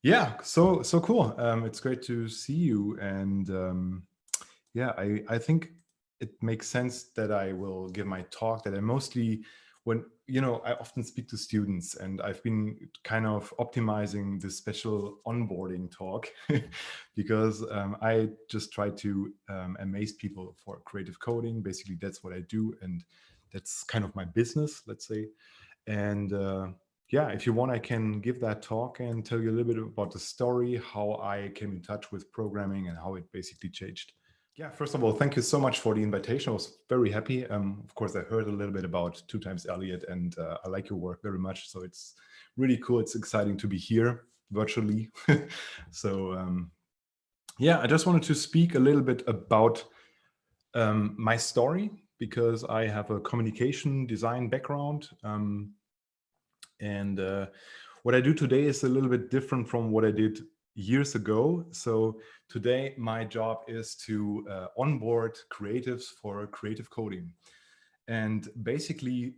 Yeah, so cool. It's great to see you, and yeah, I think it makes sense that I will give my talk. That I mostly, when I often speak to students, and I've been kind of optimizing this special onboarding talk because I just try to amaze people for creative coding. Basically, that's what I do, and that's kind of my business, let's say. And yeah, if you want, I can give that talk and tell you a little bit about the story, how I came in touch with programming and how it basically changed. Yeah, first of all, thank you so much for the invitation. I was very happy. Of course, I heard a little bit about Two Times Elliot, and I like your work very much. So it's really cool. It's exciting to be here virtually. So yeah, I just wanted to speak a little bit about my story because I have a communication design background. And what I do today is a little bit different from what I did years ago. So today my job is to onboard creatives for creative coding. And basically,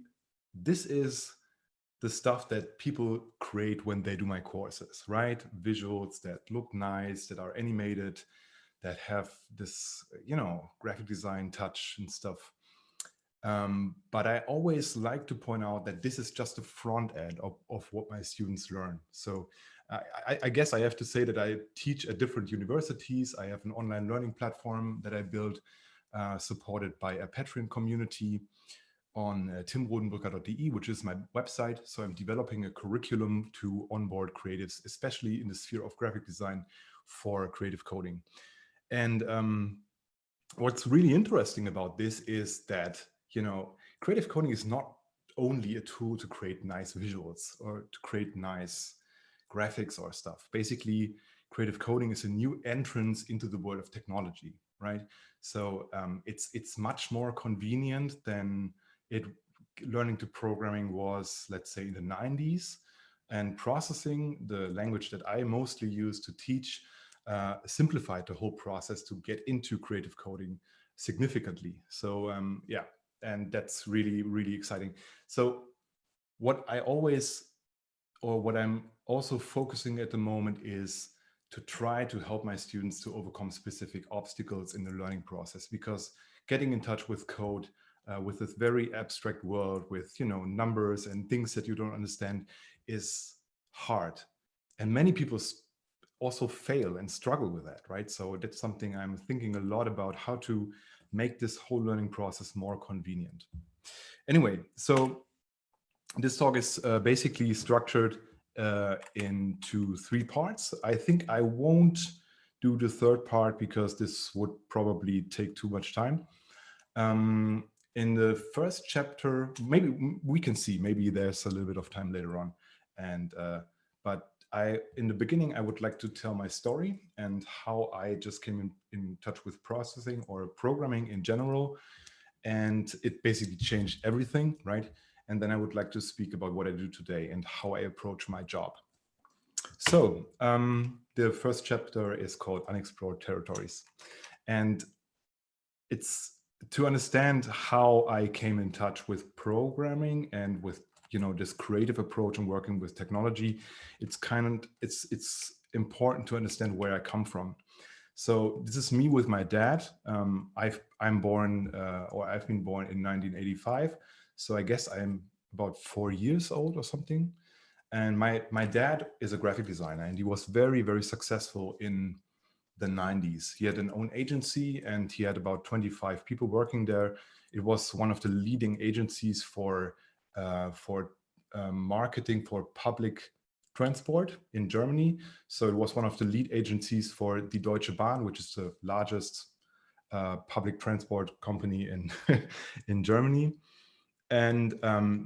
this is the stuff that people create when they do my courses, right? Visuals that look nice, that are animated, that have this, graphic design touch and stuff. But I always like to point out that this is just the front end of what my students learn. So I guess I have to say that I teach at different universities. I have an online learning platform that I built, supported by a Patreon community on timrodenbröker.de, which is my website. So I'm developing a curriculum to onboard creatives, especially in the sphere of graphic design for creative coding. And what's really interesting about this is that creative coding is not only a tool to create nice visuals or to create nice graphics or stuff. Basically, creative coding is a new entrance into the world of technology, right? So it's much more convenient than learning to programming was, let's say, in the 90s. And processing, the language that I mostly use to teach, simplified the whole process to get into creative coding significantly. So yeah, and that's really, really exciting. So what I'm also focusing at the moment is to try to help my students to overcome specific obstacles in the learning process, because getting in touch with code, with this very abstract world with numbers and things that you don't understand, is hard, and many people also fail and struggle with that, right? So that's something I'm thinking a lot about, how to make this whole learning process more convenient. Anyway, so this talk is basically structured into 3 parts. I think I won't do the third part because this would probably take too much time. In the first chapter, maybe we can see, maybe there's a little bit of time later on. And but in the beginning, I would like to tell my story and how I just came in touch with processing or programming in general. And it basically changed everything, right? And then I would like to speak about what I do today and how I approach my job. So the first chapter is called Unexplored Territories. And it's to understand how I came in touch with programming and with this creative approach and working with technology. It's important to understand where I come from. So this is me with my dad. I've been born in 1985. So I guess I'm about 4 years old or something. And my dad is a graphic designer, and he was very, very successful in the 90s. He had an own agency, and he had about 25 people working there. It was one of the leading agencies for marketing for public transport in Germany. So it was one of the lead agencies for the Deutsche Bahn, which is the largest public transport company in in Germany. And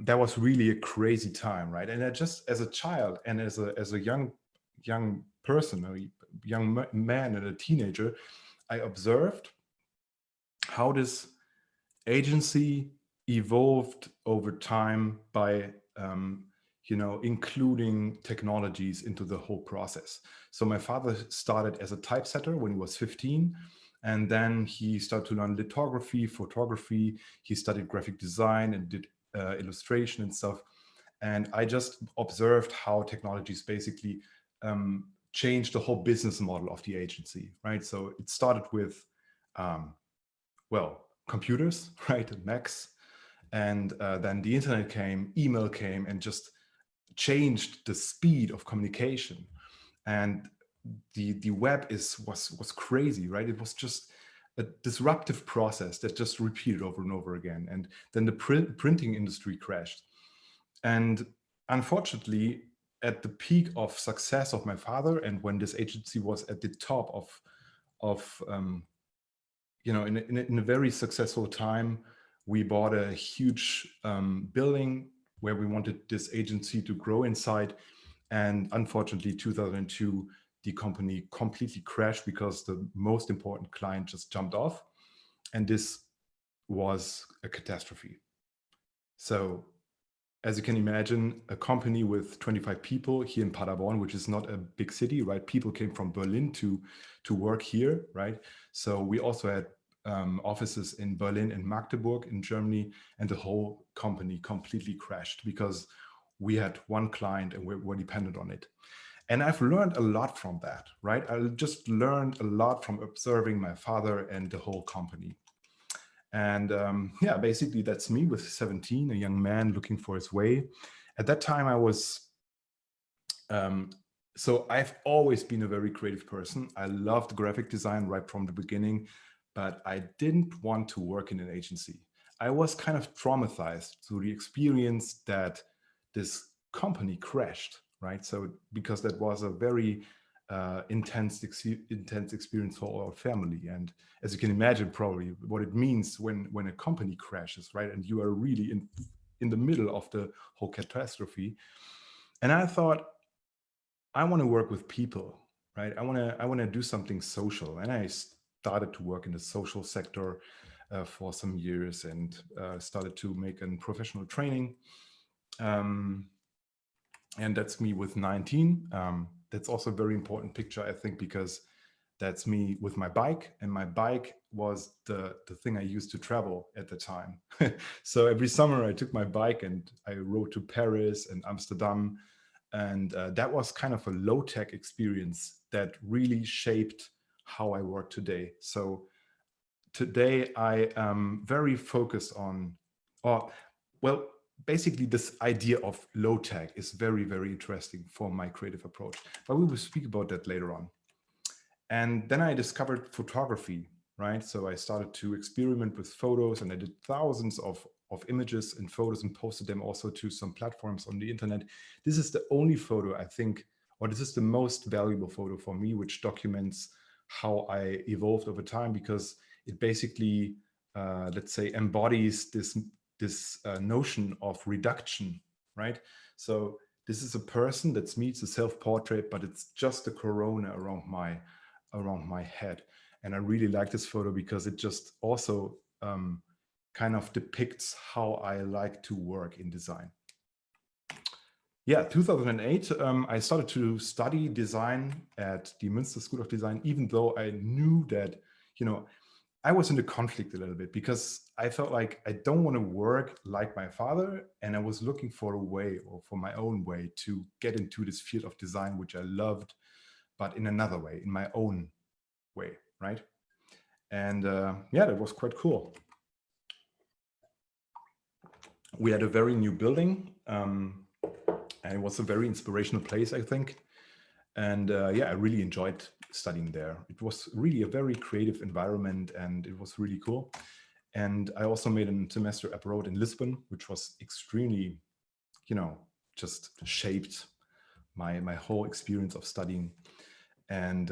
that was really a crazy time, right? And I just, as a child and as a young person, a young man and a teenager, I observed how this agency evolved over time by including technologies into the whole process. So my father started as a typesetter when he was 15, and then he started to learn lithography, photography. He studied graphic design and did illustration and stuff. And I just observed how technologies basically change the whole business model of the agency, right? So it started with, well, computers, right, and Macs, and then the internet came, email came, and just changed the speed of communication. And the web was crazy, right? It was just a disruptive process that just repeated over and over again. And then the printing industry crashed. And unfortunately, at the peak of success of my father, and when this agency was at the top of in a very successful time, we bought a huge building where we wanted this agency to grow inside. And unfortunately, 2002, the company completely crashed because the most important client just jumped off. And this was a catastrophe. So as you can imagine, a company with 25 people here in Paderborn, which is not a big city, right? People came from Berlin to work here, right? So we also had offices in Berlin and Magdeburg in Germany, and the whole company completely crashed because we had one client and we were dependent on it. And I've learned a lot from that, right? I just learned a lot from observing my father and the whole company. And yeah, basically that's me with 17, a young man looking for his way. At that time I was, so I've always been a very creative person. I loved graphic design right from the beginning, but I didn't want to work in an agency. I was kind of traumatized through the experience that this company crashed, right? So because that was a very intense experience for our family. And as you can imagine, probably what it means when a company crashes, right? And you are really in the middle of the whole catastrophe. And I thought, I want to work with people, right? I want to do something social. And I started to work in the social sector for some years, and started to make a professional training. And that's me with 19. That's also a very important picture, I think, because that's me with my bike, and my bike was the thing I used to travel at the time. So every summer I took my bike and I rode to Paris and Amsterdam. And that was kind of a low-tech experience that really shaped how I work today. So today I am very focused on, well, basically this idea of low tech is very, very interesting for my creative approach, but we will speak about that later on. And then I discovered photography, right? So I started to experiment with photos, and I did thousands of images and photos and posted them also to some platforms on the internet. This is the only photo, I think, or this is the most valuable photo for me, which documents how I evolved over time, because it basically, let's say, embodies this notion of reduction, right? So this is a person, that's me, it's a self-portrait, but it's just a corona around my head. And I really like this photo because it just also kind of depicts how I like to work in design. Yeah, 2008, I started to study design at the Münster School of Design, even though I knew that, I was in the conflict a little bit, because I felt like I don't want to work like my father, and I was looking for a way, or for my own way, to get into this field of design, which I loved, but in another way, in my own way, right? And yeah, that was quite cool. We had a very new building, and it was a very inspirational place, I think. And yeah, I really enjoyed studying there. It was really a very creative environment, and it was really cool. And I also made a semester abroad in Lisbon, which was extremely, just shaped my whole experience of studying. And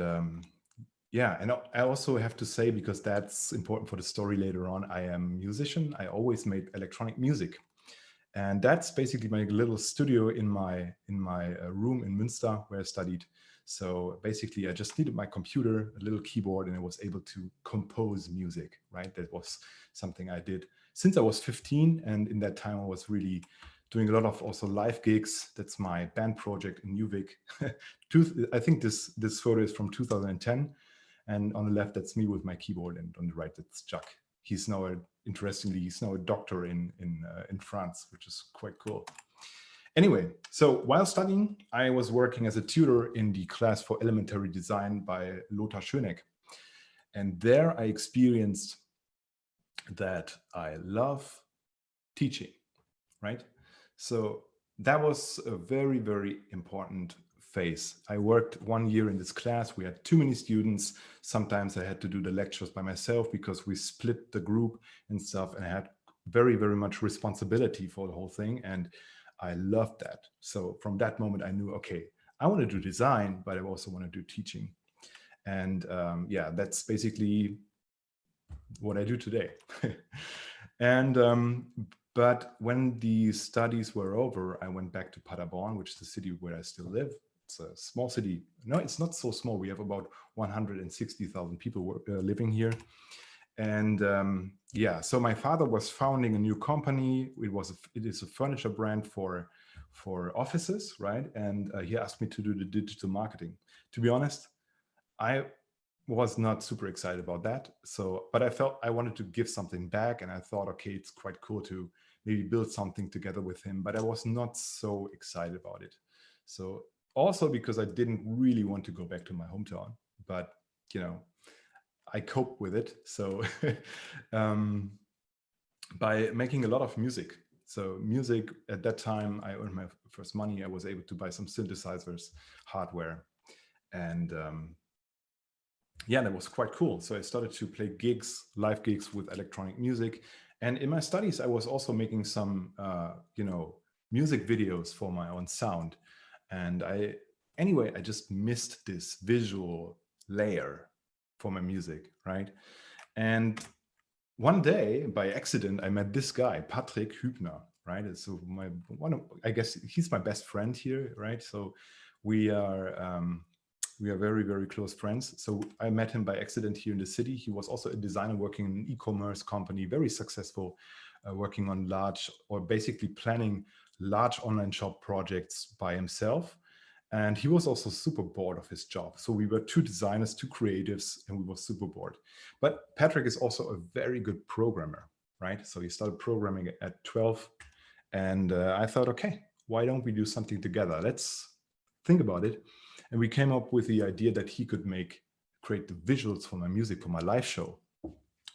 yeah, and I also have to say, because that's important for the story later on, I am a musician. I always made electronic music. And that's basically my little studio in my room in Münster, where I studied. So basically, I just needed my computer, a little keyboard, and I was able to compose music, right? That was something I did since I was 15. And in that time, I was really doing a lot of also live gigs. That's my band project in Newvik. I think this photo is from 2010. And on the left, that's me with my keyboard. And on the right, that's Jacques. He's now, interestingly, he's now a doctor in France, which is quite cool. Anyway, so while studying, I was working as a tutor in the class for elementary design by Lothar Schöneck. And there I experienced that I love teaching, right? So that was a very, very important phase. I worked 1 year in this class. We had too many students. Sometimes I had to do the lectures by myself because we split the group and stuff, and I had very, very much responsibility for the whole thing. And I loved that. So from that moment, I knew, okay, I want to do design, but I also want to do teaching. And yeah, that's basically what I do today. And but when the studies were over, I went back to Paderborn, which is the city where I still live. It's a small city. No, it's not so small. We have about 160,000 people living here. And yeah, so my father was founding a new company. It is a furniture brand for offices, right? And he asked me to do the digital marketing. To be honest, I was not super excited about that. So, but I felt I wanted to give something back, and I thought, okay, it's quite cool to maybe build something together with him, but I was not so excited about it. So also because I didn't really want to go back to my hometown, but you know, I cope with it. So by making a lot of music. So music at that time, I earned my first money. I was able to buy some synthesizers, hardware, and yeah, that was quite cool. So I started to play gigs, live gigs with electronic music. And in my studies, I was also making some, music videos for my own sound. And anyway, I just missed this visual layer for my music, right? And one day, by accident, I met this guy, Patrick Hübner, right? So I guess he's my best friend here, right? So we are very, very close friends. So I met him by accident here in the city. He was also a designer working in an e-commerce company, very successful, working on basically planning large online shop projects by himself. And he was also super bored of his job. So we were two designers, two creatives, and we were super bored. But Patrick is also a very good programmer, right? So he started programming at 12. And I thought, okay, why don't we do something together? Let's think about it. And we came up with the idea that he could create the visuals for my music, for my live show.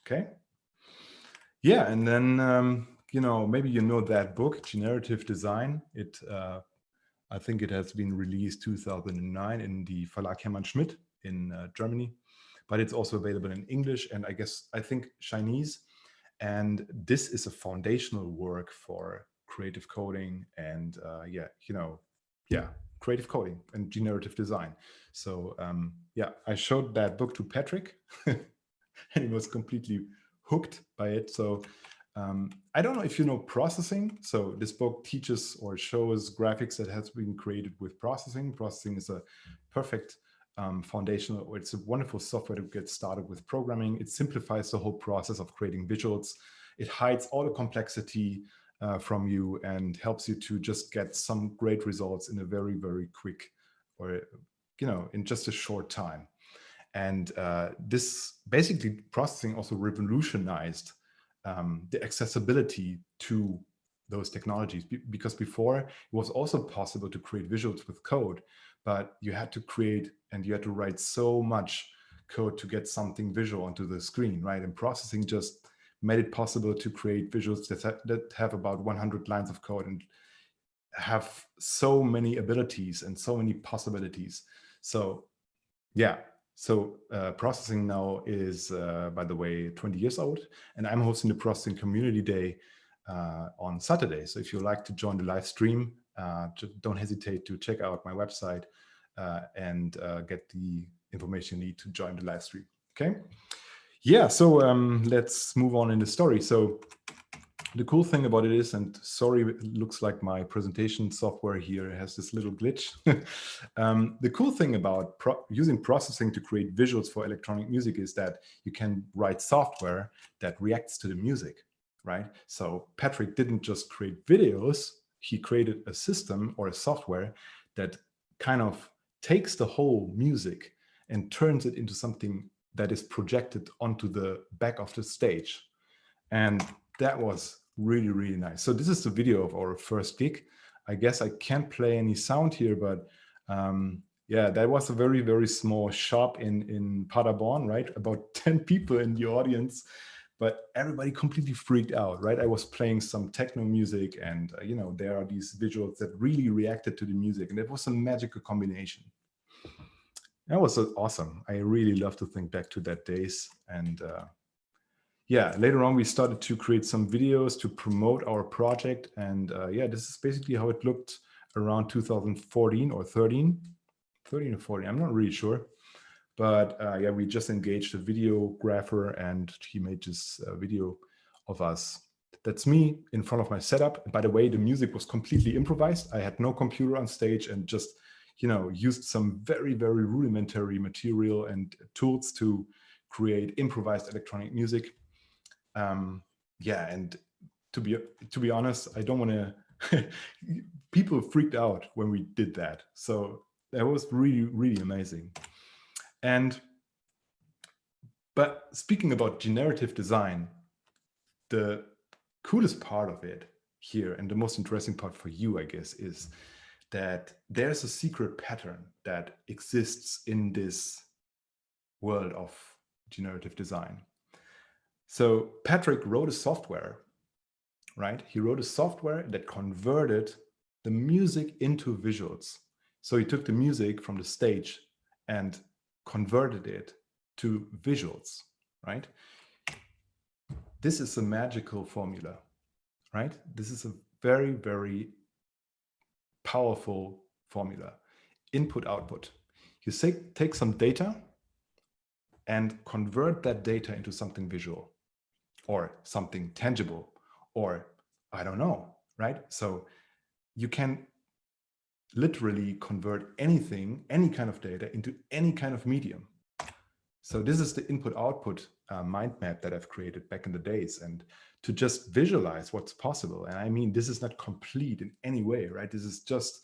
Okay. Yeah. And then, maybe you know that book, Generative Design. I think it has been released 2009 in the Verlag Hermann Schmidt in Germany, but it's also available in English and I think Chinese. And this is a foundational work for creative coding and creative coding and generative design. So yeah, I showed that book to Patrick and he was completely hooked by it. So I don't know if you know processing. So this book teaches or shows graphics that has been created with processing. Processing is a perfect foundational, or it's a wonderful software to get started with programming. It simplifies the whole process of creating visuals. It hides all the complexity from you and helps you to just get some great results in a very, very quick, or in just a short time. And this basically processing also revolutionized the accessibility to those technologies, because before it was also possible to create visuals with code, but you had to write so much code to get something visual onto the screen, right? And processing just made it possible to create visuals that have about 100 lines of code and have so many abilities and so many possibilities. So yeah. So processing now is, by the way, 20 years old, and I'm hosting the Processing Community Day on Saturday. So if you'd like to join the live stream, don't hesitate to check out my website and get the information you need to join the live stream. Okay. Yeah. So let's move on in the story. So the cool thing about it is, and sorry, it looks like my presentation software here has this little glitch. The cool thing about using processing to create visuals for electronic music is that you can write software that reacts to the music, right? So Patrick didn't just create videos, he created a system or a software that kind of takes the whole music and turns it into something that is projected onto the back of the stage. And that was really, really nice. So this is the video of our first gig. I guess I can't play any sound here, but yeah, that was a very, very small shop in Paderborn, right? About 10 people in the audience, but everybody completely freaked out, right? I was playing some techno music, and there are these visuals that really reacted to the music, and it was a magical combination. That was awesome. I really love to think back to that days. And yeah, later on, we started to create some videos to promote our project. And yeah, this is basically how it looked around 2014 or 13 or 14. I'm not really sure. But yeah, we just engaged a videographer, and he made this video of us. That's me in front of my setup. And by the way, the music was completely improvised. I had no computer on stage, and just used some very, very rudimentary material and tools to create improvised electronic music. Yeah, and to be honest, I don't want to. People freaked out when we did that, so that was really, really amazing. But speaking about generative design, the coolest part of it here, and the most interesting part for you, I guess, is that there's a secret pattern that exists in this world of generative design. So Patrick wrote a software, right? He wrote a software that converted the music into visuals. So he took the music from the stage and converted it to visuals, right? This is a magical formula, right? This is a very, very powerful formula. Input, output. You take some data and convert that data into something visual or something tangible, or I don't know, right? So you can literally convert anything, any kind of data, into any kind of medium. So this is the input-output mind map that I've created back in the days, and to just visualize what's possible. And I mean, this is not complete in any way, right? This is just,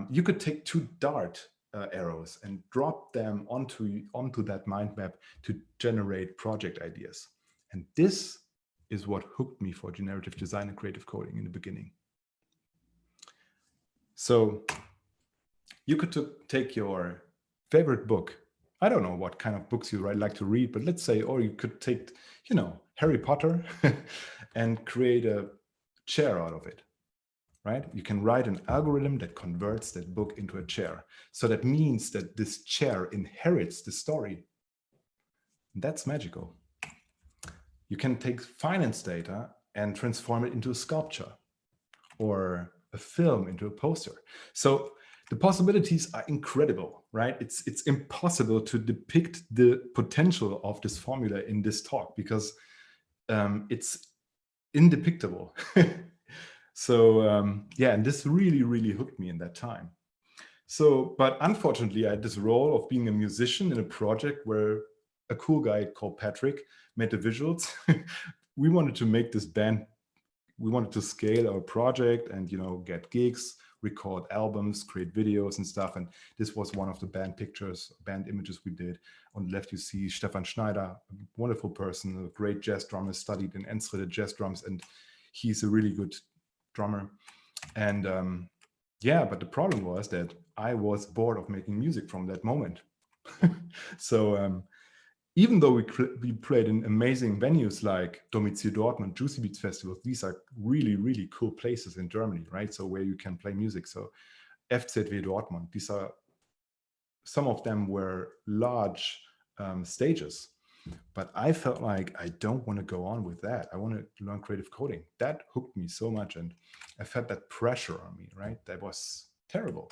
you could take two dart arrows and drop them onto that mind map to generate project ideas. And this is what hooked me for generative design and creative coding in the beginning. So you could take your favorite book. I don't know what kind of books you like to read, but let's say, or you could take, Harry Potter and create a chair out of it, right? You can write an algorithm that converts that book into a chair. So that means that this chair inherits the story. That's magical. You can take finance data and transform it into a sculpture, or a film into a poster. So the possibilities are incredible, right? It's impossible to depict the potential of this formula in this talk, because it's indepictable. So yeah, and this really, really hooked me in that time. So, but unfortunately, I had this role of being a musician in a project where a cool guy called Patrick made the visuals. We wanted to make this band. We wanted to scale our project and, get gigs, record albums, create videos and stuff. And this was one of the band images we did. On the left, you see Stefan Schneider, a wonderful person, a great jazz drummer, studied in Enschede jazz drums, and he's a really good drummer. And yeah, but the problem was that I was bored of making music from that moment. So even though we played in amazing venues like Domizil Dortmund, Juicy Beats Festivals, these are really, really cool places in Germany, right? So where you can play music. So FZW Dortmund, some of them were large stages, but I felt like I don't want to go on with that. I want to learn creative coding. That hooked me so much, and I felt that pressure on me, right? That was terrible.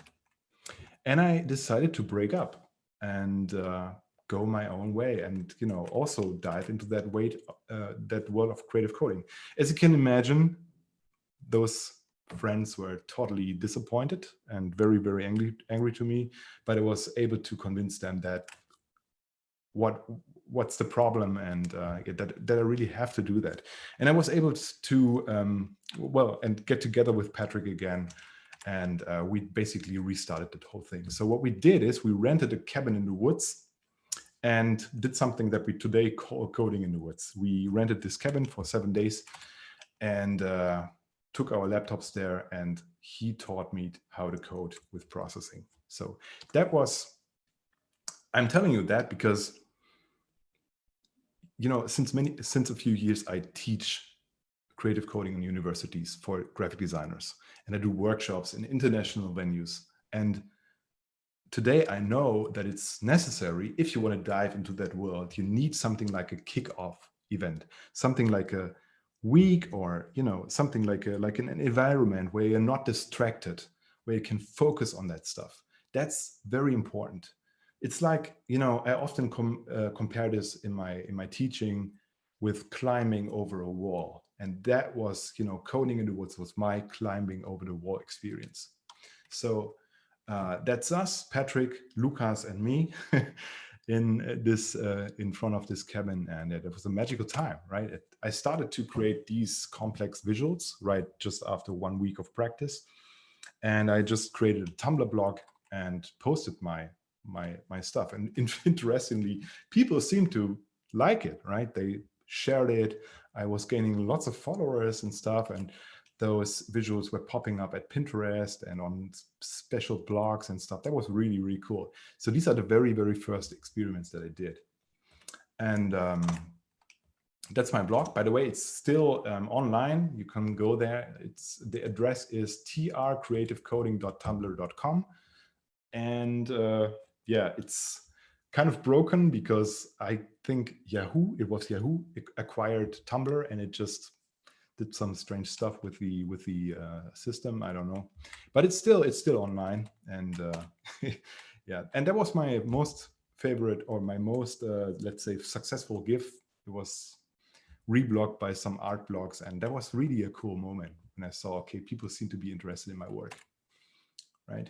And I decided to break up and go my own way, and also dive into that world of creative coding. As you can imagine, those friends were totally disappointed and very, very angry to me, but I was able to convince them that what's the problem, and that I really have to do that. And I was able to and get together with Patrick again, and we basically restarted the whole thing. So what we did is we rented a cabin in the woods and did something that we today call coding in the woods. We rented this cabin for 7 days and took our laptops there and he taught me how to code with processing. So that was, I'm telling you that because, you know, since a few years, I teach creative coding in universities for graphic designers, and I do workshops in international venues. And today I know that it's necessary, if you want to dive into that world, you need something like a kickoff event, something like a week, or, you know, something like an environment where you're not distracted, where you can focus on that stuff. That's very important. It's like, you know, I often compare this in my teaching with climbing over a wall. And that was, you know, coding in the woods was my climbing over the wall experience. So that's us, Patrick, Lucas, and me in front of this cabin, and it was a magical time, right? I started to create these complex visuals right just after 1 week of practice, and I just created a Tumblr blog and posted my stuff. And interestingly, people seem to like it, right? They shared it. I was gaining lots of followers and stuff, and those visuals were popping up at Pinterest and on special blogs and stuff. That was really, really cool. So these are the very, very first experiments that I did. And that's my blog. By the way, it's still online. You can go there. The address is trcreativecoding.tumblr.com. And yeah, it's kind of broken because I think Yahoo acquired Tumblr, and it just did some strange stuff with the system. I don't know, but it's still online. And yeah, and that was my most favorite, or my most let's say successful GIF. It was reblogged by some art blogs, and that was really a cool moment when I saw, okay, people seem to be interested in my work, right?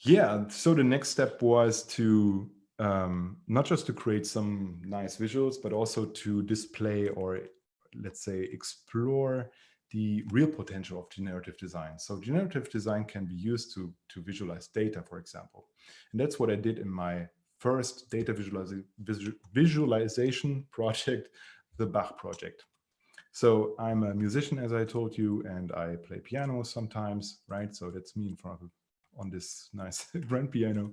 Yeah, so the next step was to not just to create some nice visuals, but also to display, or let's say explore, the real potential of generative design. So generative design can be used to visualize data, for example. And that's what I did in my first data visualization project, the Bach project. So I'm a musician, as I told you, and I play piano sometimes, right? So that's me in front of on this nice grand piano.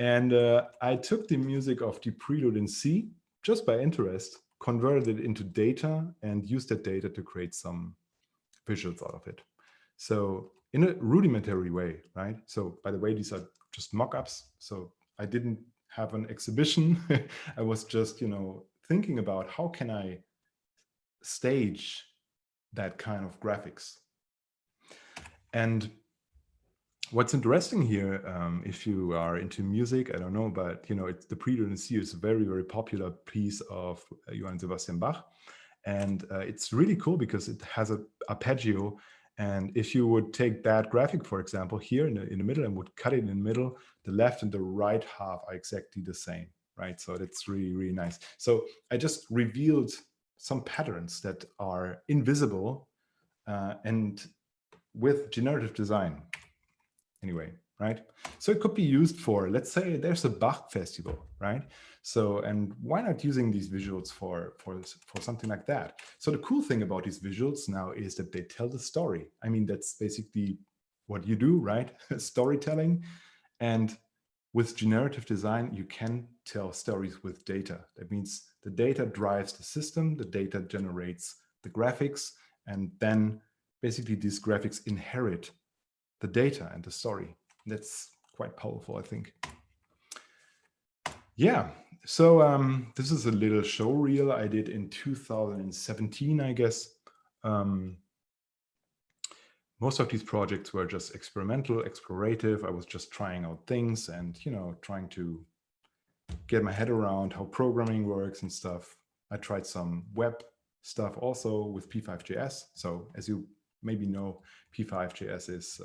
And I took the music of the prelude in C just by interest, converted it into data, and used that data to create some visuals out of it. So in a rudimentary way, right? So by the way, these are just mock-ups. So I didn't have an exhibition. I was just, you know, thinking about how can I stage that kind of graphics. And what's interesting here, if you are into music, I don't know, but you know, it's the Prelude in C is a very, very popular piece of Johann Sebastian Bach. And it's really cool because it has a arpeggio. And if you would take that graphic, for example, here in the middle, and would cut it in the middle, the left and the right half are exactly the same, right? So that's really, really nice. So I just revealed some patterns that are invisible and with generative design anyway, right? So it could be used for, let's say there's a Bach festival, right? So, and why not using these visuals for something like that? So the cool thing about these visuals now is that they tell the story. I mean, that's basically what you do, right? Storytelling. And with generative design, you can tell stories with data. That means the data drives the system, the data generates the graphics, and then basically these graphics inherit the data and the story. That's quite powerful, I think. Yeah, so this is a little show reel I did in 2017, I guess. Most of these projects were just experimental, explorative. I was just trying out things and, you know, trying to get my head around how programming works and stuff. I tried some web stuff also with P5.js. So as you maybe know, P5.js is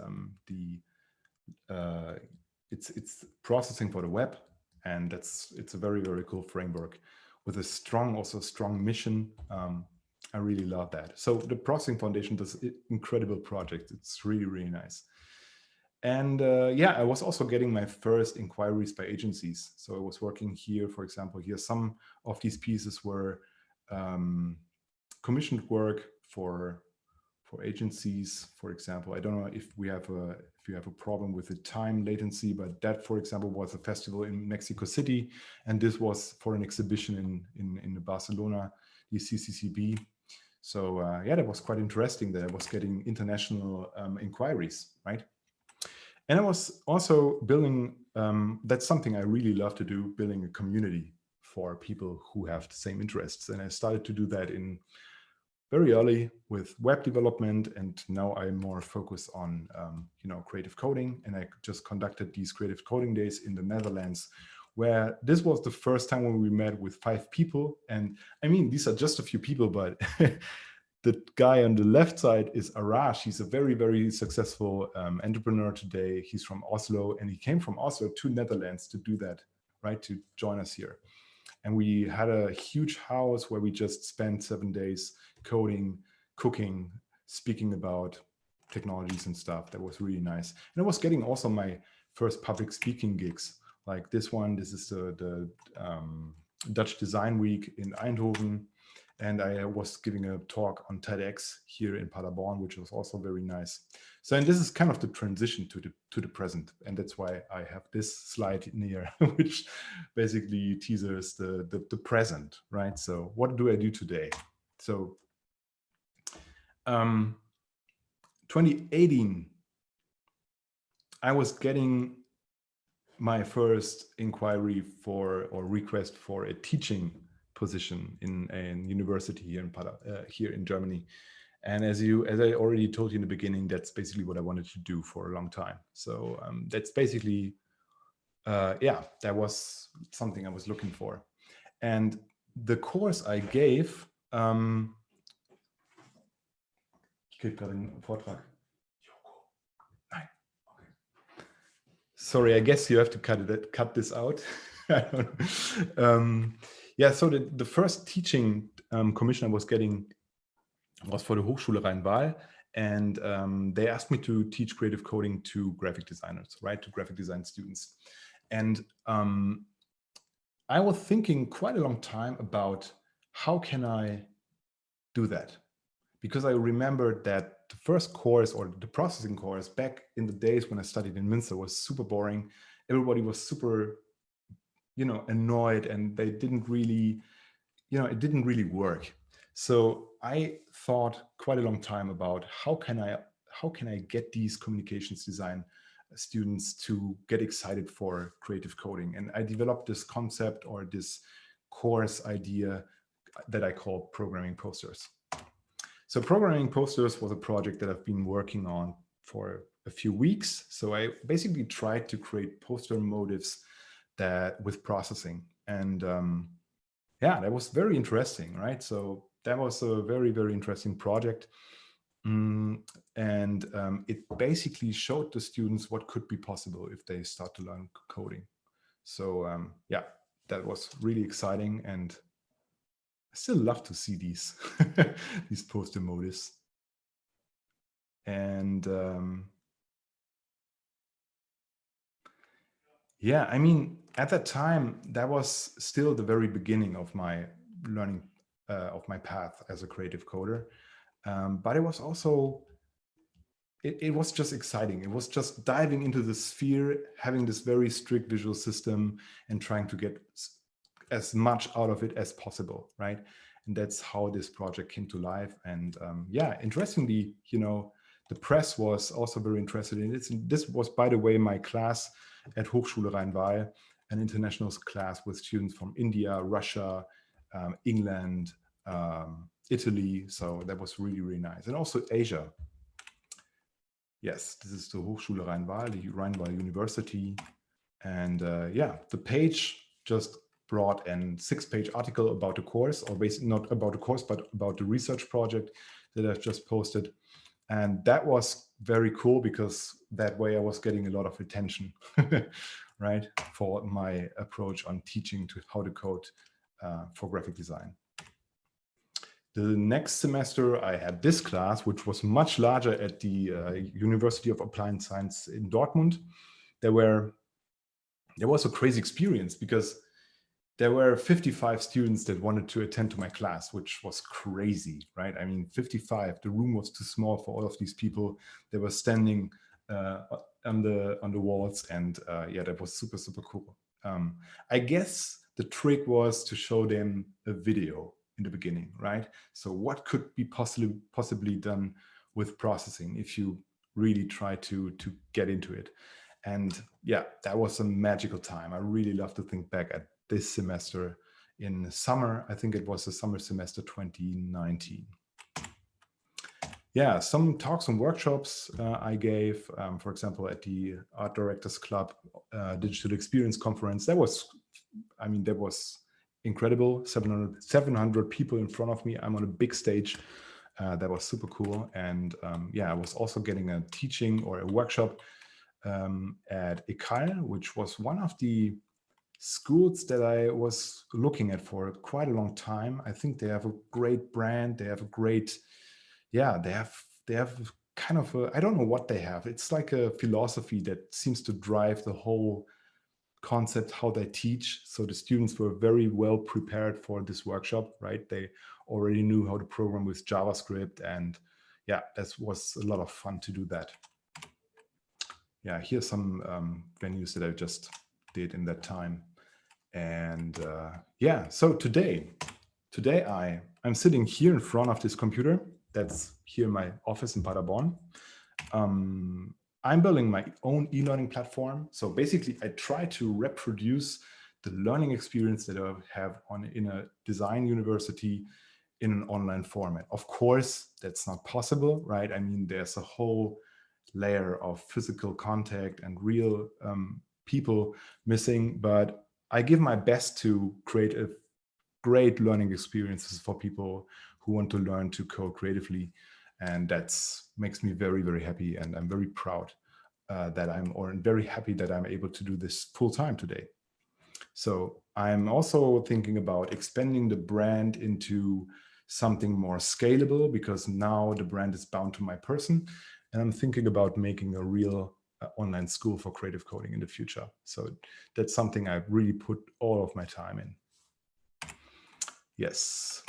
it's processing for the web, and it's a very, very cool framework with a strong mission. I really love that. So the Processing Foundation does incredible projects. It's really, really nice. And yeah, I was also getting my first inquiries by agencies. So I was working here, for example, here, some of these pieces were commissioned work for for agencies, for example. I don't know if you have a problem with the time latency, but that, for example, was a festival in Mexico City, and this was for an exhibition in Barcelona, the CCCB. So yeah, that was quite interesting that I was getting international inquiries, right? And I was also building, that's something I really love to do, building a community for people who have the same interests. And I started to do that in very early with web development, and now I'm more focused on creative coding. And I just conducted these creative coding days in the Netherlands, where this was the first time when we met with 5 people. And I mean, these are just a few people, but the guy on the left side is Arash. He's a very, very successful entrepreneur today. He's from Oslo, and he came from Oslo to Netherlands to do that, right? To join us here. And we had a huge house where we just spent 7 days coding, cooking, speaking about technologies and stuff. That was really nice. And I was getting also my first public speaking gigs, like this one. This is the Dutch Design Week in Eindhoven. And I was giving a talk on TEDx here in Paderborn, which was also very nice. So, and this is kind of the transition to the present. And that's why I have this slide in here, which basically teasers the present, right? So what do I do today? So 2018, I was getting my first inquiry for, or request for, a teaching position in a university here in Germany. And as I already told you in the beginning, that's basically what I wanted to do for a long time. So that's basically, yeah, that was something I was looking for. And the course I gave, ich gebe gerade einen Vortrag. Sorry, I guess you have to cut this out. I don't know. Yeah, so the first teaching commission I was getting was for the Hochschule Rhein-Waal, and they asked me to teach creative coding to graphic designers, right, to graphic design students. And I was thinking quite a long time about how can I do that? Because I remembered that the first course, or the processing course, back in the days when I studied in Münster, was super boring. Everybody was super, annoyed, and they didn't really, it didn't really work. So I thought quite a long time about how can I get these communications design students to get excited for creative coding. And I developed this concept, or this course idea, that I call programming posters. So programming posters was a project that I've been working on for a few weeks. So I basically tried to create poster motifs with processing. And yeah, that was very interesting, right? So that was a very, very interesting project. And it basically showed the students what could be possible if they start to learn coding. So yeah, that was really exciting. And I still love to see these these poster motifs. And yeah, I mean, at that time, that was still the very beginning of my learning, of my path as a creative coder. But it was also, it was just exciting. It was just diving into the sphere, having this very strict visual system, and trying to get as much out of it as possible, right? And that's how this project came to life. And yeah, interestingly, the press was also very interested in it. And this was, by the way, my class at Hochschule Rhein-Waal, an international class with students from India, Russia, England, Italy. So that was really, really nice. And also Asia. Yes, this is the Hochschule Rhein-Waal, the Rhein-Waal University. And yeah, the page just brought a 6-page article about the course, or basically not about the course, but about the research project that I've just posted. And that was very cool, because that way I was getting a lot of attention, right, for my approach on teaching how to code for graphic design. The next semester, I had this class, which was much larger, at the University of Applied Science in Dortmund. There was a crazy experience, because there were 55 students that wanted to attend to my class, which was crazy, right? I mean, 55, the room was too small for all of these people. They were standing on the walls, and yeah, that was super, super cool. I guess the trick was to show them a video in the beginning, right? So what could be possibly done with processing if you really try to get into it? And yeah, that was a magical time. I really love to think back at this semester in summer. I think it was the summer semester 2019. Yeah, some talks and workshops I gave, for example, at the Art Directors Club Digital Experience Conference. That was, I mean, that was incredible. 700 people in front of me. I'm on a big stage. That was super cool. And yeah, I was also getting a teaching or a workshop at ECAL, which was one of the schools that I was looking at for quite a long time. I think they have a great brand. They have a great, yeah, they have kind of a, I don't know what they have. It's like a philosophy that seems to drive the whole concept, how they teach. So the students were very well prepared for this workshop, right? They already knew how to program with JavaScript, and yeah, that was a lot of fun to do that. Yeah, here's some venues that I just did in that time. And yeah, so today I'm sitting here in front of this computer. That's here in my office in Paderborn. I'm building my own e-learning platform. So basically, I try to reproduce the learning experience that I have in a design university in an online format. Of course, that's not possible, right? I mean, there's a whole layer of physical contact and real people missing, but I give my best to create a great learning experiences for people who want to learn to code creatively. And that makes me very, very happy. And I'm very proud very happy that I'm able to do this full time today. So I'm also thinking about expanding the brand into something more scalable, because now the brand is bound to my person. And I'm thinking about making a real online school for creative coding in the future. So that's something I've really put all of my time in. Yes.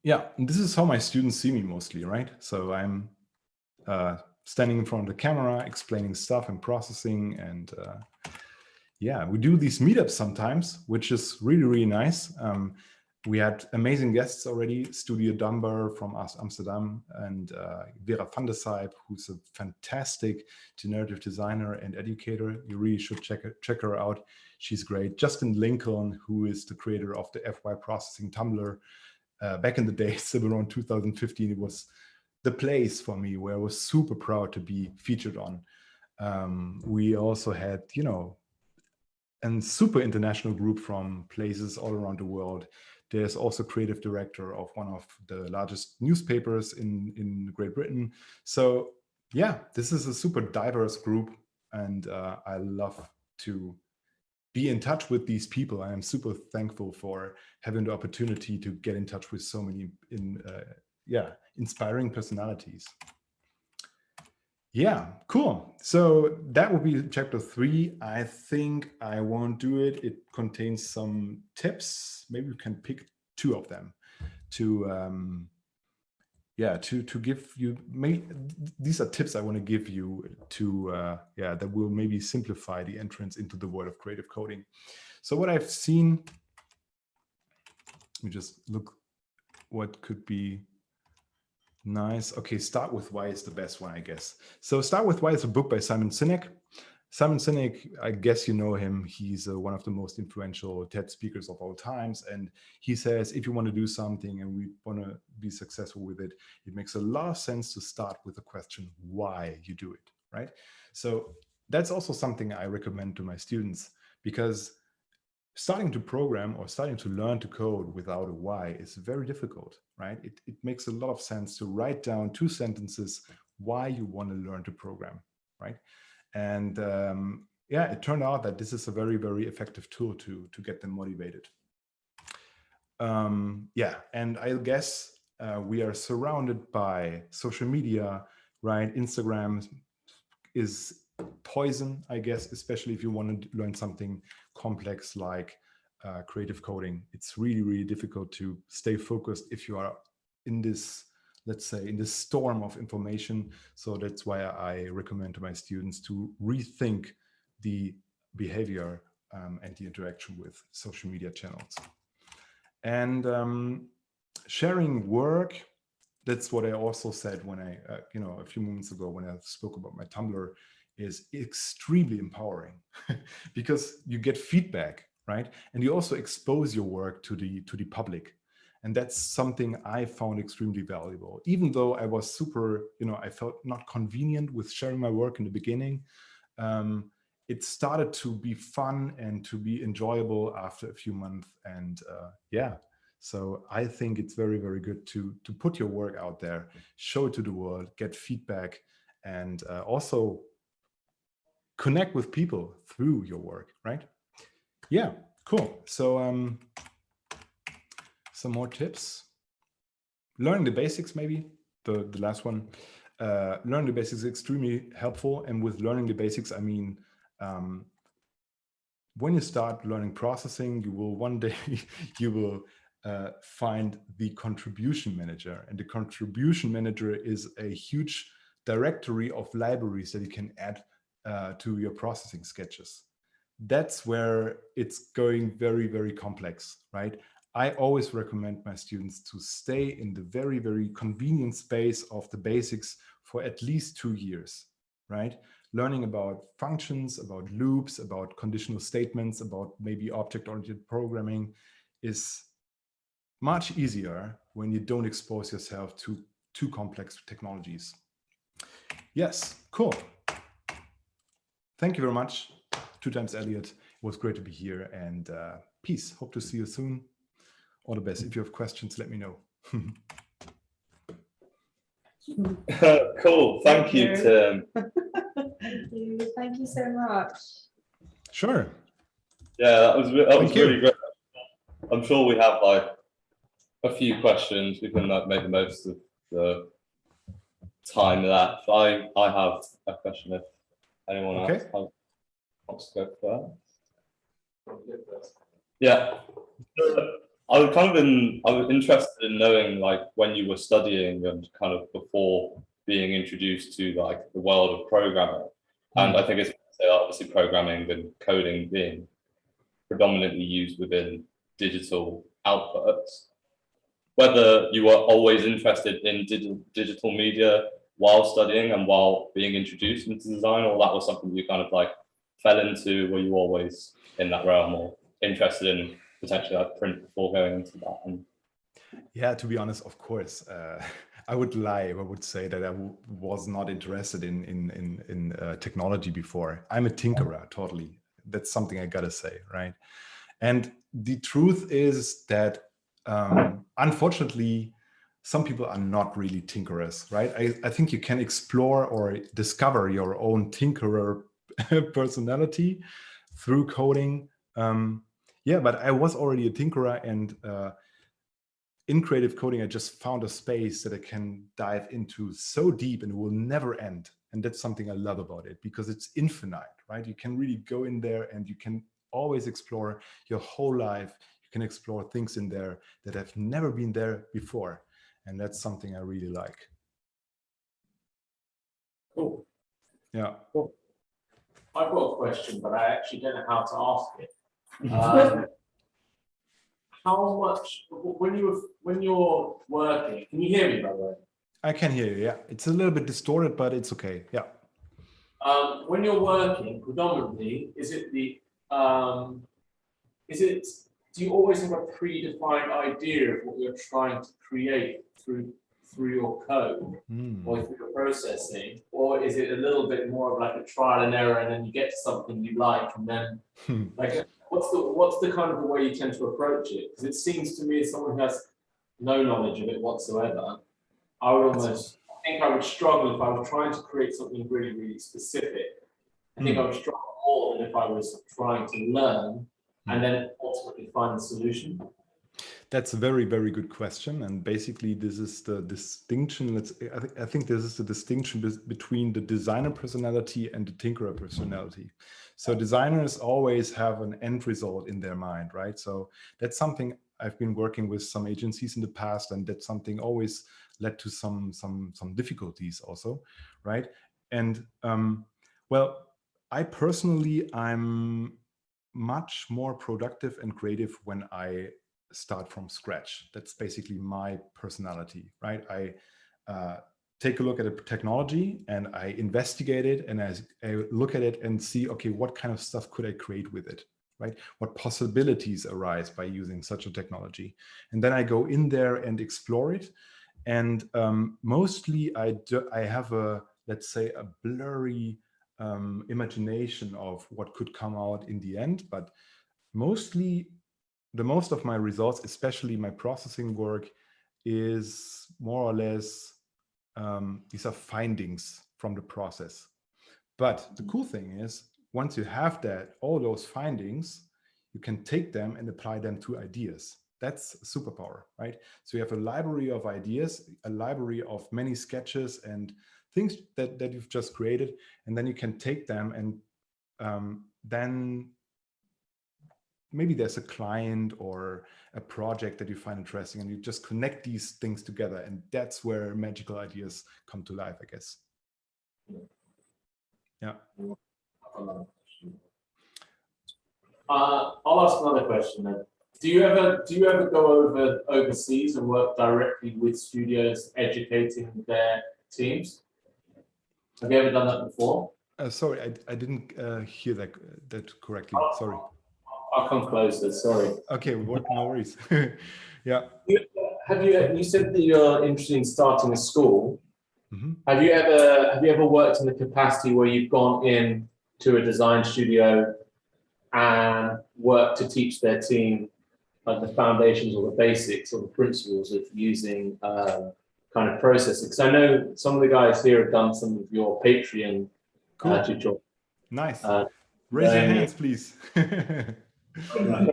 Yeah, and this is how my students see me mostly, right? So I'm standing in front of the camera, explaining stuff and processing. And yeah, we do these meetups sometimes, which is really, really nice. We had amazing guests already, Studio Dunbar from Amsterdam, and Vera van der Sijp, who's a fantastic generative designer and educator. You really should check her out. She's great. Justin Lincoln, who is the creator of the FY Processing Tumblr. Back in the days, around 2015, it was the place for me where I was super proud to be featured on. We also had, you know, a super international group from places all around the world. There's also creative director of one of the largest newspapers in Great Britain. So yeah, this is a super diverse group, and I love to be in touch with these people. I am super thankful for having the opportunity to get in touch with so many inspiring personalities. Yeah, cool. So that will be chapter 3. I think I won't do it. It contains some tips. Maybe we can pick 2 of them to give you. These are tips I want to give you to that will maybe simplify the entrance into the world of creative coding. So what I've seen, let me just look what could be nice. Okay, Start With Why is the best one, I guess. So Start With Why is a book by Simon Sinek. Simon Sinek, I guess you know him. He's one of the most influential TED speakers of all times. And he says, if you want to do something and we want to be successful with it, it makes a lot of sense to start with the question, why you do it, right? So that's also something I recommend to my students, because starting to program or starting to learn to code without a why is very difficult, right? It makes a lot of sense to write down 2 sentences why you want to learn to program, right? And yeah, it turned out that this is a very, very effective tool to get them motivated. Yeah, and I guess we are surrounded by social media, right? Instagram is poison, I guess, especially if you want to learn something complex like creative coding. It's really, really difficult to stay focused if you are in this, let's say, in this storm of information. So that's why I recommend to my students to rethink the behavior and the interaction with social media channels. And sharing work, that's what I also said when I, a few moments ago when I spoke about my Tumblr, is extremely empowering because you get feedback, right? And you also expose your work to the public. And that's something I found extremely valuable. Even though I was super, I felt not convenient with sharing my work in the beginning, it started to be fun and to be enjoyable after a few months. And yeah, so I think it's very, very good to put your work out there, show it to the world, get feedback, and also connect with people through your work, right? Yeah, cool. So some more tips. Learning the basics, maybe the last one. Learning the basics is extremely helpful. And with learning the basics, I mean, when you start learning processing, you will one day, you will find the contribution manager. And the contribution manager is a huge directory of libraries that you can add to your processing sketches. That's where it's going very, very complex, right? I always recommend my students to stay in the very, very convenient space of the basics for at least 2 years, right? Learning about functions, about loops, about conditional statements, about maybe object-oriented programming is much easier when you don't expose yourself to too complex technologies. Yes, cool. Thank you very much. 2 times Elliot. It was great to be here, and peace. Hope to see you soon. All the best. If you have questions, let me know. Cool. Thank you, Tim. Thank you. Thank you so much. Sure. Yeah, that was really great. I'm sure we have like a few questions. We can like make the most of the time left. I have a question if anyone else wants to go first. Yeah. I was interested in knowing like when you were studying and kind of before being introduced to like the world of programming. And I think it's obviously programming and coding being predominantly used within digital outputs. Whether you were always interested in digital media while studying and while being introduced into design, or that was something you kind of like fell into, were you always in that realm or interested in potentially like print before going into that? And yeah, to be honest, of course, I would lie if I would say that I was not interested in technology before. I'm a tinkerer, totally. That's something I gotta say, right? And the truth is that unfortunately, some people are not really tinkerers, right? I think you can explore or discover your own tinkerer personality through coding. Yeah, but I was already a tinkerer, and in creative coding, I just found a space that I can dive into so deep and it will never end. And that's something I love about it, because it's infinite, right? You can really go in there and you can always explore your whole life. You can explore things in there that have never been there before. And that's something I really like. Cool. Yeah. Cool. I've got a question, but I actually don't know how to ask it. How much, when you're working, can you hear me, by the way? I can hear you, yeah. It's a little bit distorted, but it's okay, yeah. When you're working, predominantly, do you always have a predefined idea of what you're trying to create through your code or through your processing, or is it a little bit more of like a trial and error, and then you get to something you like, and then like what's the kind of the way you tend to approach it? Because it seems to me, as someone who has no knowledge of it whatsoever, I think I would struggle if I was trying to create something really, really specific. I think I would struggle more than if I was trying to learn and then ultimately find the solution. That's a very, very good question. And basically, this is the distinction. I think this is the distinction between the designer personality and the tinkerer personality. So designers always have an end result in their mind, right? So that's something I've been working with some agencies in the past, and that's something always led to some difficulties also, right? And well, I personally, I'm much more productive and creative when I start from scratch. That's basically my personality, right? I take a look at a technology and I investigate it, and I look at it and see, okay, what kind of stuff could I create with it, right? What possibilities arise by using such a technology? And then I go in there and explore it. And mostly I have a, let's say, a blurry imagination of what could come out in the end, but mostly the most of my results, especially my processing work, is more or less these are findings from the process. But the cool thing is, once you have that, all those findings, you can take them and apply them to ideas. That's a superpower, right? So you have a library of ideas, a library of many sketches and things that you've just created, and then you can take them and then maybe there's a client or a project that you find interesting, and you just connect these things together, and that's where magical ideas come to life, I guess. Yeah. I'll ask another question then. Do you ever go overseas and work directly with studios educating their teams? Have you ever done that before? Sorry, I didn't hear that correctly. Sorry. I'll come closer. Sorry. Okay, no worries. Yeah. You said that you're interested in starting a school. Mm-hmm. Have you ever worked in the capacity where you've gone in to a design studio and worked to teach their team like the foundations or the basics or the principles of using kind of processing? Because I know some of the guys here have done some of your Patreon tutorials. Nice. Raise your hands, please.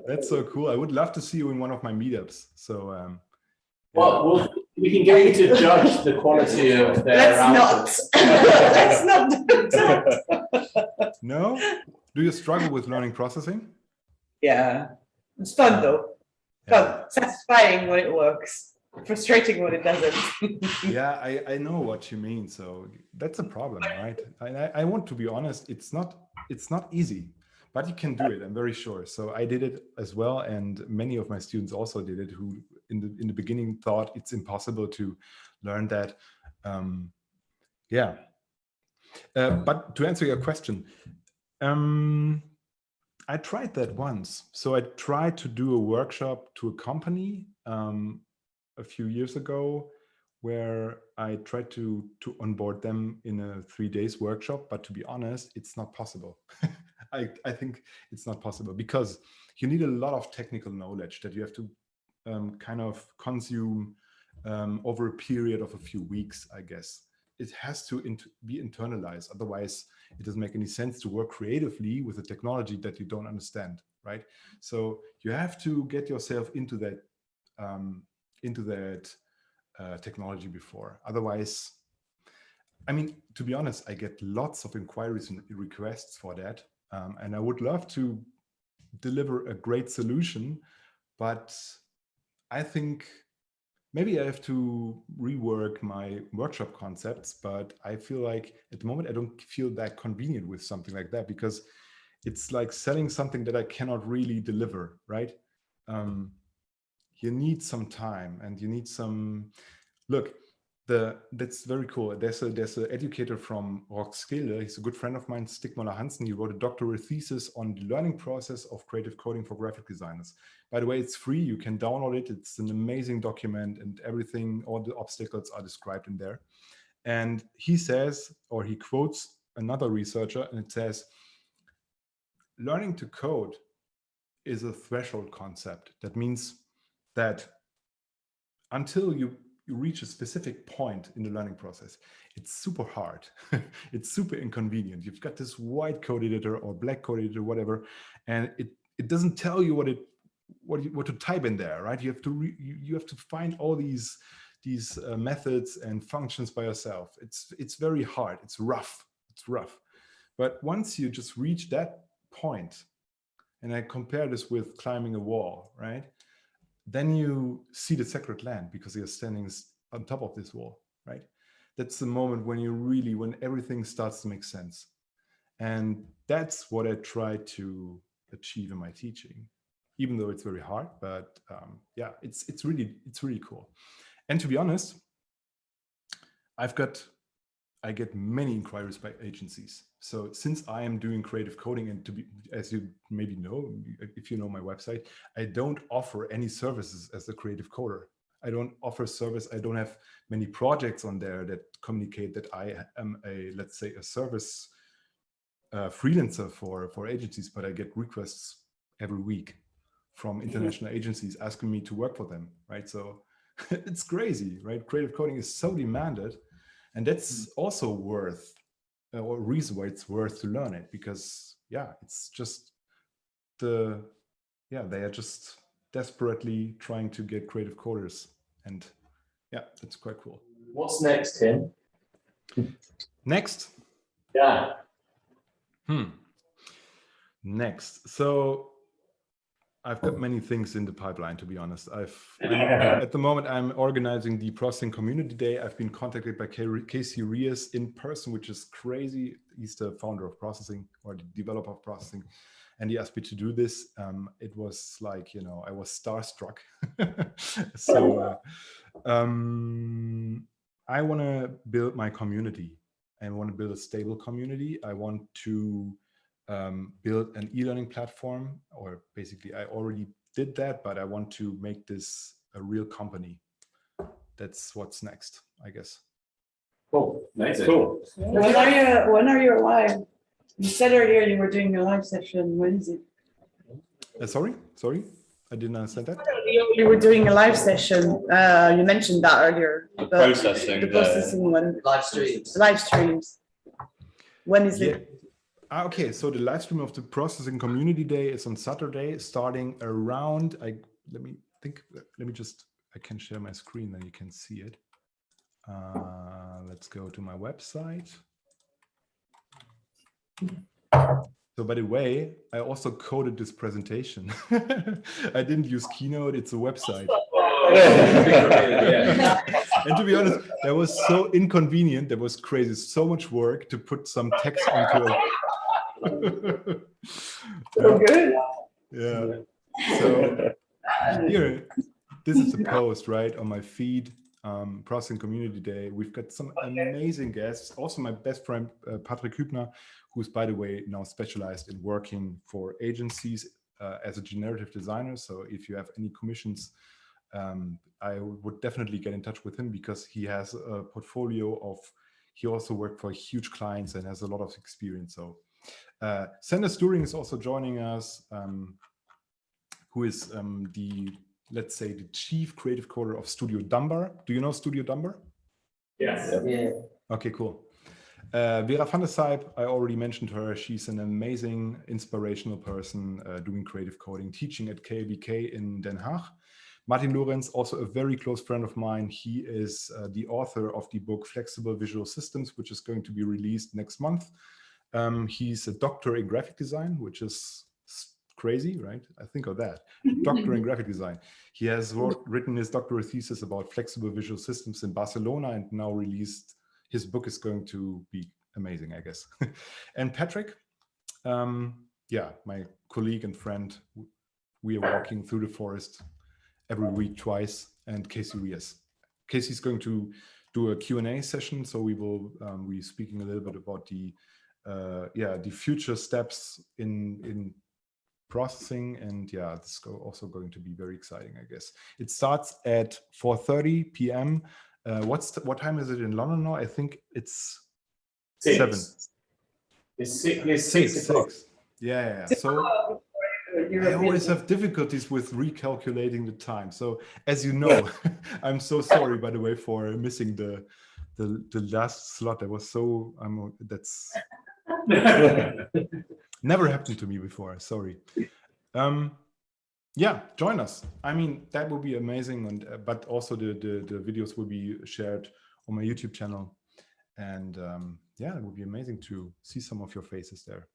That's so cool. I would love to see you in one of my meetups. So, well, we can get you to judge the quality of their outputs. Let's not do that. No? Do you struggle with learning processing? Yeah, it's fun though. Fun, satisfying when it works, frustrating when it doesn't. Yeah, I know what you mean. So that's a problem, right? I want to be honest. It's not easy. But you can do it, I'm very sure. So I did it as well, and many of my students also did it, who in the beginning thought it's impossible to learn that. Yeah. But to answer your question, I tried that once. So I tried to do a workshop to a company a few years ago, where I tried to onboard them in a 3 days workshop. But to be honest, it's not possible. I think it's not possible, because you need a lot of technical knowledge that you have to kind of consume over a period of a few weeks, I guess. It has to be internalized. Otherwise, it doesn't make any sense to work creatively with a technology that you don't understand, right? So you have to get yourself into that technology before. Otherwise, I mean, to be honest, I get lots of inquiries and requests for that. And I would love to deliver a great solution, but I think maybe I have to rework my workshop concepts, but I feel like at the moment, I don't feel that convenient with something like that, because it's like selling something that I cannot really deliver, right? You need some time, and you need some, look, that's very cool. There's an educator from Roskilde. He's a good friend of mine, Stig Möller-Hansen. He wrote a doctoral thesis on the learning process of creative coding for graphic designers. By the way, it's free. You can download it. It's an amazing document, and everything, all the obstacles are described in there. And he says, or he quotes another researcher, and it says, learning to code is a threshold concept. That means that until you reach a specific point in the learning process, it's super hard. It's super inconvenient. You've got this white code editor or black code editor, whatever, and it doesn't tell you what to type in there, right? You have to you have to find all these methods and functions by yourself. It's very hard. It's rough. But once you just reach that point, and I compare this with climbing a wall, right? Then you see the sacred land because you're standing on top of this wall, right? That's the moment when when everything starts to make sense. And that's what I try to achieve in my teaching, even though it's very hard, but yeah, it's really cool. And to be honest, I get many inquiries by agencies. So since I am doing creative coding, and as you maybe know, if you know my website, I don't offer any services as a creative coder. I don't offer service. I don't have many projects on there that communicate that I am let's say a service freelancer for agencies, but I get requests every week from international agencies asking me to work for them, right? So it's crazy, right? Creative coding is so demanded. And that's also worth, or a reason why it's worth to learn it, because yeah, it's just they are just desperately trying to get creative coders, and yeah, that's quite cool. What's next, Tim? Next? Yeah. Next. So I've got many things in the pipeline, to be honest. At the moment, I'm organizing the Processing Community Day. I've been contacted by Casey Rias in person, which is crazy. He's the founder of Processing, or the developer of Processing. And he asked me to do this. It was like, I was starstruck. So I want to build my community. I want to build a stable community. I want to build an e-learning platform, or basically I already did that, but I want to make this a real company. That's what's next, I guess. Cool. Amazing. Cool. When are you live? You said earlier you were doing a live session. When is it? Sorry, I didn't understand that. You were doing a live session. You mentioned that earlier. The processing one. Live streams. Live streams. When is it? Okay, so the live stream of the Processing Community Day is on Saturday, starting around, I can share my screen, then you can see it. Let's go to my website. So by the way, I also coded this presentation. I didn't use Keynote, it's a website. And to be honest, that was so inconvenient, that was crazy, so much work to put some text onto it. So good. Yeah. So here, this is the post, right, on my feed. Processing Community Day. We've got some amazing guests. Also, my best friend Patrick Hübner, who's, by the way, now specialized in working for agencies as a generative designer. So if you have any commissions, I would definitely get in touch with him, because he has a portfolio of. He also worked for huge clients and has a lot of experience. So Sander Sturing is also joining us, who is let's say, the chief creative coder of Studio Dumbar. Do you know Studio Dumbar? Yes. Yeah. Okay, cool. Vera van der Sijp, I already mentioned her. She's an amazing, inspirational person doing creative coding, teaching at KLBK in Den Haag. Martin Lorenz, also a very close friend of mine. He is the author of the book Flexible Visual Systems, which is going to be released next month. He's a doctor in graphic design, which is crazy, right? I think of that. Doctor in graphic design. He has written his doctoral thesis about flexible visual systems in Barcelona, and now released. His book is going to be amazing, I guess. And Patrick, my colleague and friend, we are walking through the forest every week twice, and Casey Rias. Casey's going to do a Q&A session, so we will be speaking a little bit about the future steps in processing, and this is also going to be very exciting, I guess. It starts at 4:30 p.m. What time is it in London now? I think it's 7. It's 6 o'clock. Yeah. So I always have difficulties with recalculating the time. So as you know, I'm so sorry, by the way, for missing the last slot. That was so that's never happened to me before. Sorry. Yeah, join us. I mean, that would be amazing. And but also the videos will be shared on my YouTube channel. And yeah, it would be amazing to see some of your faces there.